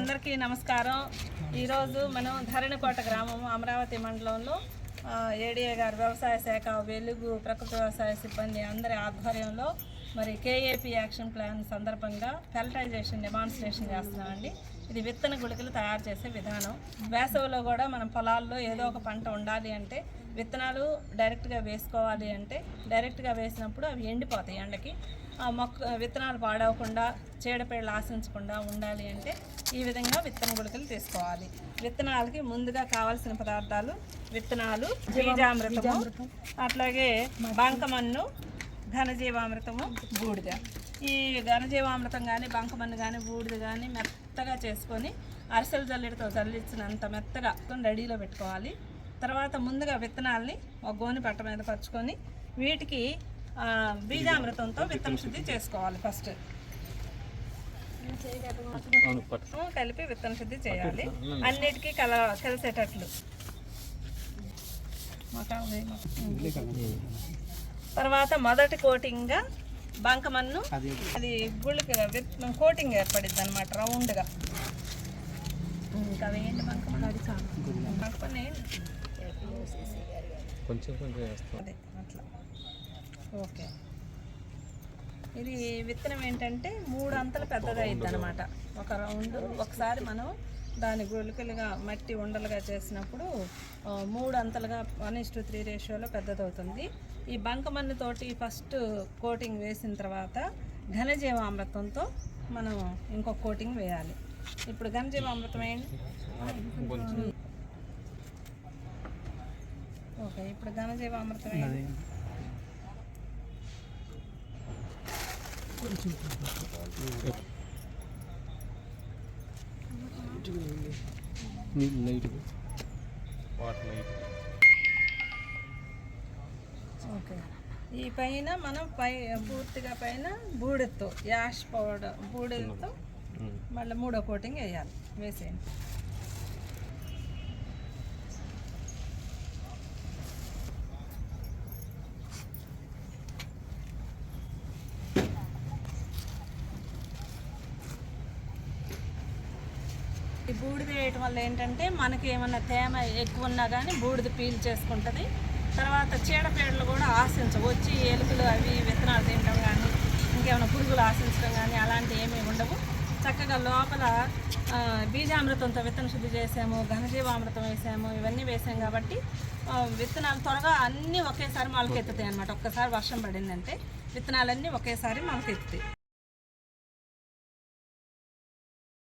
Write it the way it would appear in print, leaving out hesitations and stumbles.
అందరికీ నమస్కారం. ఈరోజు మనం ధరణికోట గ్రామం అమరావతి మండలంలో ఏడీఏ గారు వ్యవసాయ శాఖ వెలుగు ప్రకృతి వ్యవసాయ సిబ్బంది అందరి ఆధ్వర్యంలో మరి కేఏపీ యాక్షన్ ప్లాన్ సందర్భంగా ఫెర్టిలైజేషన్ డెమాన్స్ట్రేషన్ చేస్తున్నామండి. ఇది విత్తన గుళికలు తయారు చేసే విధానం. వేసవిలో కూడా మనం పొలాల్లో ఏదో ఒక పంట ఉండాలి అంటే విత్తనాలు డైరెక్ట్గా వేసుకోవాలి అంటే డైరెక్ట్గా వేసినప్పుడు అవి ఎండిపోతాయి ఎండకి. విత్తనాలు పాడవకుండా చీడపీడలు ఆశించకుండా ఉండాలి అంటే ఈ విధంగా విత్తన గుళికలు తీసుకోవాలి. విత్తనాలకి ముందుగా కావాల్సిన పదార్థాలు విత్తనాలు, బీజామృతము, అట్లాగే బంకమన్ను, ఘనజీవామృతము, బూడిద. ఈ ఘనజీవామృతం కానీ బంకమన్ను కానీ బూడిద కానీ మెత్తగా చేసుకొని అరిసెల జల్లెడతో జల్లించినంత మెత్తగా రెడీలో పెట్టుకోవాలి. తర్వాత ముందుగా విత్తనాలని ఒక గోని పట్ట మీద పరుచుకొని వీటికి బీజామృతంతో విత్తన శుద్ధి చేసుకోవాలి. ఫస్ట్ కలిపి విత్తన శుద్ధి చేయాలి, అన్నిటికీ కలిసేటట్లు. తర్వాత మొదటి కోటింగ్గా బంకమన్ను, అది గుళ్ళకి కోటింగ్ ఏర్పడిద్ది అనమాట రౌండ్గా. ఇంకా వేయండి బంకమన్ను కొంచెం అదే అట్లా. ఓకే, ఇది విత్తనం ఏంటంటే 3 అంతలు పెద్దది అయింది అనమాట. ఒక రౌండ్ ఒకసారి మనం దాని గుళికలుగా మట్టి ఉండలుగా చేసినప్పుడు 3 అంతలుగా 1:3 రేషియోలో పెద్దదవుతుంది. ఈ బంకమన్నుతోటి ఫస్ట్ కోటింగ్ వేసిన తర్వాత ఘనజీవామృతంతో మనం ఇంకొక కోటింగ్ వేయాలి. ఇప్పుడు ఘనజీవామృతం ఏంటి? ఓకే, ఇప్పుడు ఘనజీవామృతం ఏంటి? ఓకే, ఈ పైన మనం పూర్తిగా పైన బూడిదతో యాష్ పౌడర్ బూడిదతో మళ్ళీ 3వ కోటింగ్ వేయాలి. వేసేయండి. ఈ బూడిద వేయటం వల్ల ఏంటంటే మనకి ఏమన్నా తేమ ఎక్కువ ఉన్నా కానీ బూడిద పీల్ చేసుకుంటుంది. తర్వాత చీడపీడలు కూడా ఆశించవు, వచ్చి ఎలుకలు అవి విత్తనాలు తినడం కానీ ఇంకేమైనా పురుగులు ఆశించడం కానీ అలాంటివి ఏమీ ఉండవు. చక్కగా లోపల బీజామృతంతో విత్తన శుద్ధి చేసాము, ఘనజీవామృతం వేసాము, ఇవన్నీ వేసాము కాబట్టి విత్తనాలు త్వరగా అన్నీ ఒకేసారి మొలకెత్తుతాయి అన్నమాట. ఒక్కసారి వర్షం పడిందంటే విత్తనాలన్నీ ఒకేసారి మొలకెత్తుతాయి.